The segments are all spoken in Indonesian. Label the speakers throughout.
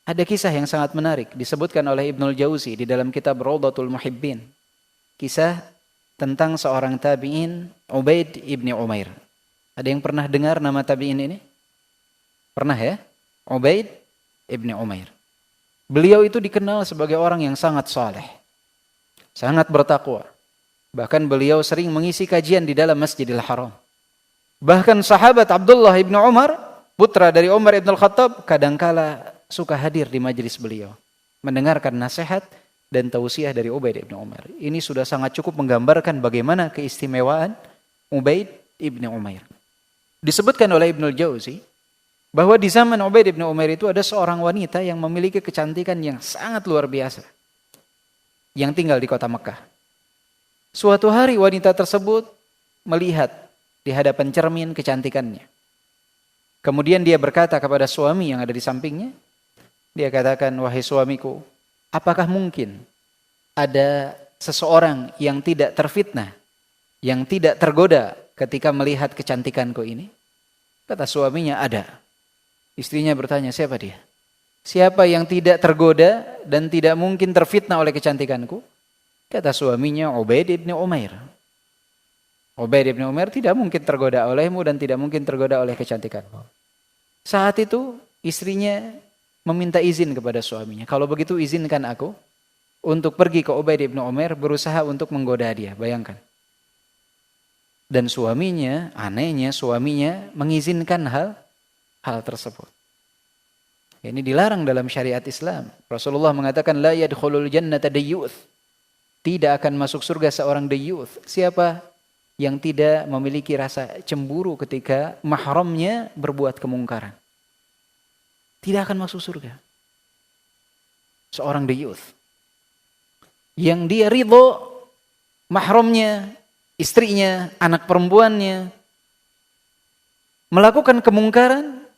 Speaker 1: Ada kisah yang sangat menarik disebutkan oleh Ibnul Jauzi di dalam kitab Rawdatul Muhibbin. Kisah tentang seorang tabi'in Ubaid ibni Umair. Ada yang pernah dengar nama tabi'in ini? Pernah ya? Ubaid ibni Umair. Beliau itu dikenal sebagai orang yang sangat saleh, sangat bertakwa. Bahkan beliau sering mengisi kajian di dalam Masjidil Haram. Bahkan sahabat Abdullah ibn Umar, putra dari Umar ibn Al-Khattab, kadangkala suka hadir di majelis beliau, mendengarkan nasihat dan tausiah dari Ubaid ibn Umair. Ini sudah sangat cukup menggambarkan bagaimana keistimewaan Ubaid ibn Umair. Disebutkan oleh Ibnul Jauzi bahwa di zaman Ubaid ibn Umair itu ada seorang wanita yang memiliki kecantikan yang sangat luar biasa, yang tinggal di kota Mekah. Suatu hari wanita tersebut melihat di hadapan cermin kecantikannya. Kemudian dia berkata kepada suami yang ada di sampingnya, dia katakan, "Wahai suamiku, apakah mungkin ada seseorang yang tidak terfitnah, yang tidak tergoda ketika melihat kecantikanku ini?" Kata suaminya, "Ada." Istrinya bertanya, "Siapa dia? Siapa yang tidak tergoda dan tidak mungkin terfitnah oleh kecantikanku?" Kata suaminya, "Ubaid ibn Umair." Ubaid ibn Umair tidak mungkin tergoda olehmu dan tidak mungkin tergoda oleh kecantikanmu. Saat itu istrinya meminta izin kepada suaminya, "Kalau begitu izinkan aku untuk pergi ke Ubaid ibn Umair, berusaha untuk menggoda dia." Bayangkan. Dan suaminya, anehnya suaminya mengizinkan hal tersebut. Ini dilarang dalam syariat Islam. Rasulullah mengatakan, "La yadkhulul jannata dayyuth." Tidak akan masuk surga seorang dayyuth. Siapa yang tidak memiliki rasa cemburu ketika mahramnya berbuat kemungkaran? Tidak akan masuk surga. Seorang dayyuth yang dia ridho mahramnya, istrinya, anak perempuannya melakukan kemungkaran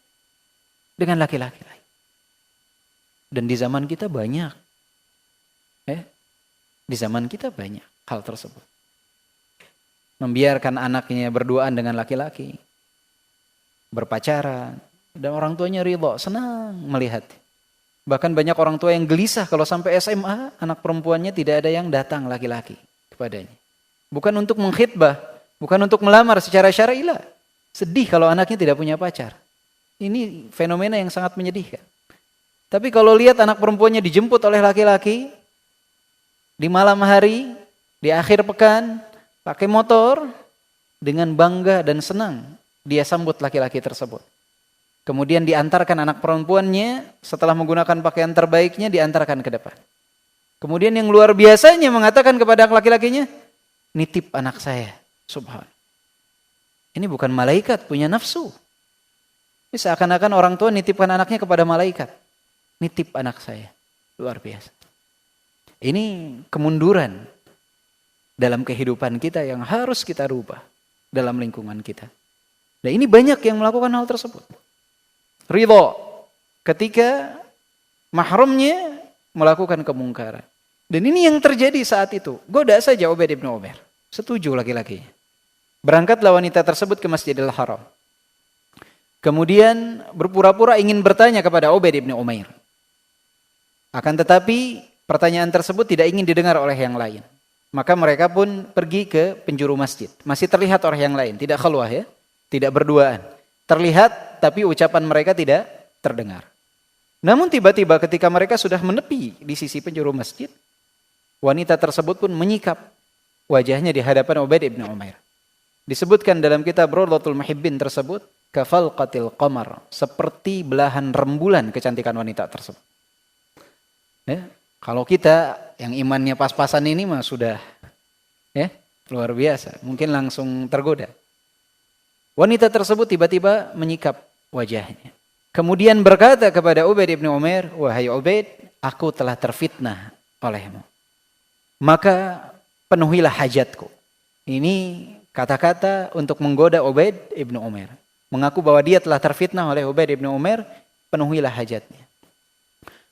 Speaker 1: dengan laki-laki lain. Dan di zaman kita banyak. Di zaman kita banyak hal tersebut. Membiarkan anaknya berduaan dengan laki-laki, berpacaran, dan orang tuanya ridho, senang melihat. Bahkan banyak orang tua yang gelisah kalau sampai SMA, anak perempuannya tidak ada yang datang laki-laki kepadanya. Bukan untuk mengkhitbah, bukan untuk melamar secara syar'i lah. Sedih kalau anaknya tidak punya pacar. Ini fenomena yang sangat menyedihkan. Tapi kalau lihat anak perempuannya dijemput oleh laki-laki di malam hari, di akhir pekan, pakai motor, dengan bangga dan senang dia sambut laki-laki tersebut. Kemudian diantarkan anak perempuannya, setelah menggunakan pakaian terbaiknya, diantarkan ke depan. Kemudian yang luar biasanya mengatakan kepada laki-lakinya, "Nitip anak saya." Subhan. Ini bukan malaikat punya nafsu. Ini seakan-akan orang tua nitipkan anaknya kepada malaikat. "Nitip anak saya." Luar biasa. Ini kemunduran dalam kehidupan kita yang harus kita rubah dalam lingkungan kita. Nah, ini banyak yang melakukan hal tersebut. Ridho ketika mahramnya melakukan kemungkaran. Dan ini yang terjadi saat itu. Goda saja Ubaid ibn Umair. Setuju laki-lakinya. Berangkatlah wanita tersebut ke Masjidil Haram. Kemudian berpura-pura ingin bertanya kepada Ubaid ibn Umair. Akan tetapi pertanyaan tersebut tidak ingin didengar oleh yang lain. Maka mereka pun pergi ke penjuru masjid. Masih terlihat oleh yang lain, tidak khulwah ya, tidak berduaan. Terlihat tapi ucapan mereka tidak terdengar. Namun tiba-tiba ketika mereka sudah menepi di sisi penjuru masjid, wanita tersebut pun menyikap wajahnya di hadapan Ubaid ibn Umair. Disebutkan dalam kitab Rawdatul Muhibbin tersebut, kafalqatil qamar, seperti belahan rembulan kecantikan wanita tersebut. Ya, kalau kita yang imannya pas-pasan ini mah sudah luar biasa, mungkin langsung tergoda. Wanita tersebut tiba-tiba menyikap wajahnya. Kemudian berkata kepada Ubaid ibn Umair, "Wahai Ubaid, aku telah terfitnah olehmu. Maka penuhilah hajatku." Ini kata-kata untuk menggoda Ubaid ibn Umair. Mengaku bahwa dia telah terfitnah oleh Ubaid ibn Umair, penuhilah hajatnya.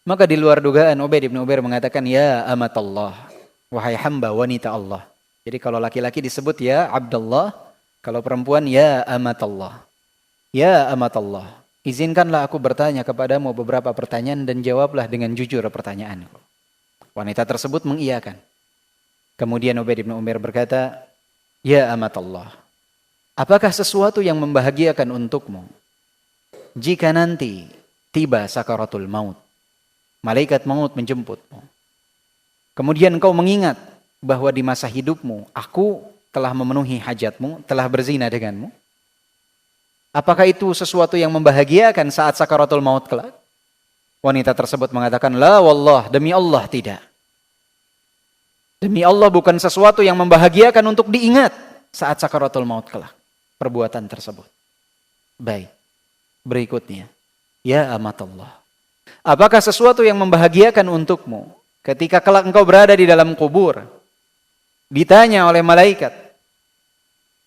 Speaker 1: Maka di luar dugaan Ubaid ibn Umair mengatakan, "Ya amatallah, wahai hamba wanita Allah." Jadi kalau laki-laki disebut ya Abdullah, kalau perempuan ya amatallah. Ya amatallah, izinkanlah aku bertanya kepadamu beberapa pertanyaan dan jawablah dengan jujur pertanyaanku. Wanita tersebut mengiyakan. Kemudian Ubaid bin Umair berkata, ya amatallah, apakah sesuatu yang membahagiakan untukmu jika nanti tiba sakaratul maut, malaikat maut menjemputmu, kemudian kau mengingat bahwa di masa hidupmu aku telah memenuhi hajatmu, telah berzina denganmu? Apakah itu sesuatu yang membahagiakan saat sakaratul maut kelak? Wanita tersebut mengatakan, la wallah, demi Allah tidak. Demi Allah bukan sesuatu yang membahagiakan untuk diingat saat sakaratul maut kelak. Perbuatan tersebut. Baik. Berikutnya. Ya amatallah. Apakah sesuatu yang membahagiakan untukmu ketika kelak engkau berada di dalam kubur, ditanya oleh malaikat,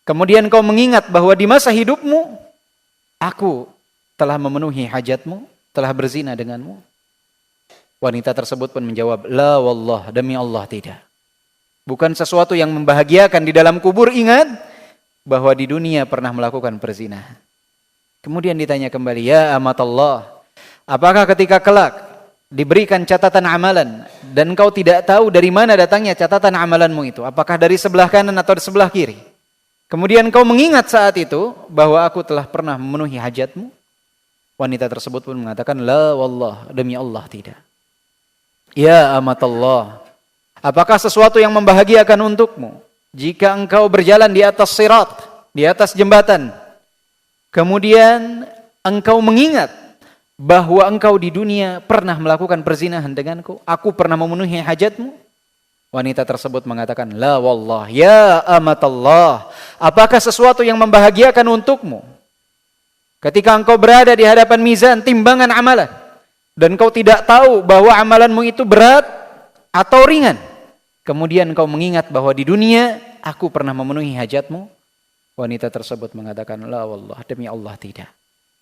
Speaker 1: kemudian kau mengingat bahwa di masa hidupmu aku telah memenuhi hajatmu, telah berzina denganmu? Wanita tersebut pun menjawab, la wallah, demi Allah tidak. Bukan sesuatu yang membahagiakan di dalam kubur ingat bahwa di dunia pernah melakukan perzinahan. Kemudian ditanya kembali, ya amatallah, apakah ketika kelak diberikan catatan amalan dan kau tidak tahu dari mana datangnya catatan amalanmu itu, apakah dari sebelah kanan atau dari sebelah kiri? Kemudian kau mengingat saat itu bahwa aku telah pernah memenuhi hajatmu? Wanita tersebut pun mengatakan, la wallah, demi Allah tidak. Ya amatallah, apakah sesuatu yang membahagiakan untukmu jika engkau berjalan di atas sirat, di atas jembatan, kemudian engkau mengingat bahwa engkau di dunia pernah melakukan perzinahan denganku, aku pernah memenuhi hajatmu? Wanita tersebut mengatakan, la wallah, ya amatallah, apakah sesuatu yang membahagiakan untukmu ketika engkau berada di hadapan mizan, timbangan amalan, dan kau tidak tahu bahwa amalanmu itu berat atau ringan, kemudian kau mengingat bahwa di dunia aku pernah memenuhi hajatmu? Wanita tersebut mengatakan, la wallah, demi Allah tidak.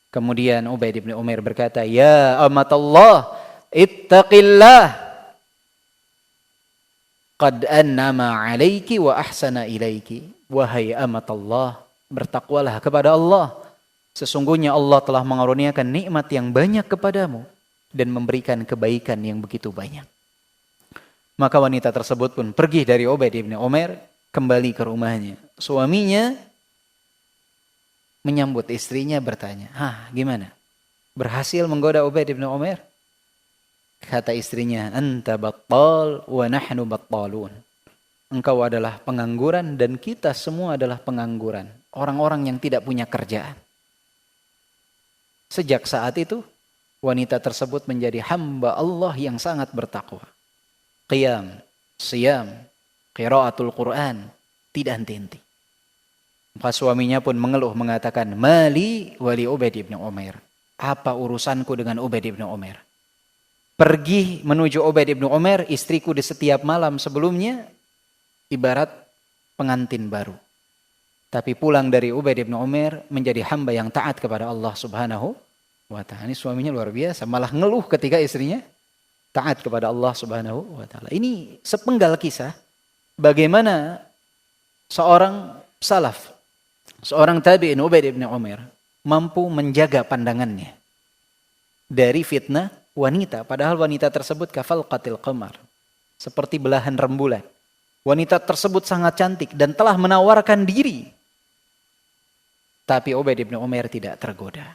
Speaker 1: Kemudian Ubaid bin Umair berkata, ya amatallah, ittaqillah, qad annama alaiki wa ahsana ilaiki. Wahai amatallah, bertakwalah kepada Allah. Sesungguhnya Allah telah mengaruniakan nikmat yang banyak kepadamu dan memberikan kebaikan yang begitu banyak. Maka wanita tersebut pun pergi dari Ubaid bin Umair, kembali ke rumahnya. Suaminya menyambut istrinya, bertanya, gimana? Berhasil menggoda Ubaid bin Umair? Kata istrinya, anta battal wa nahnu battalun. Engkau adalah pengangguran dan kita semua adalah pengangguran. Orang-orang yang tidak punya kerjaan. Sejak saat itu, wanita tersebut menjadi hamba Allah yang sangat bertakwa. Qiyam, siyam, qiraatul Quran, tidak henti-henti. Maka suaminya pun mengeluh mengatakan, mali wali Ubaid bin Umair. Apa urusanku dengan Ubaid bin Umair? Pergi menuju Ubaid bin Umair, istriku di setiap malam sebelumnya ibarat pengantin baru. Tapi pulang dari Ubaid bin Umair menjadi hamba yang taat kepada Allah Subhanahu wa ta'ala. Ini suaminya luar biasa, malah ngeluh ketika istrinya taat kepada Allah Subhanahu wa ta'ala. Ini sepenggal kisah bagaimana seorang salaf, seorang tabi'in Ubaid bin Umair mampu menjaga pandangannya dari fitnah wanita, padahal wanita tersebut kafalqatil qamar, seperti belahan rembulan. Wanita tersebut sangat cantik dan telah menawarkan diri. Tapi Ubaid bin Umair tidak tergoda.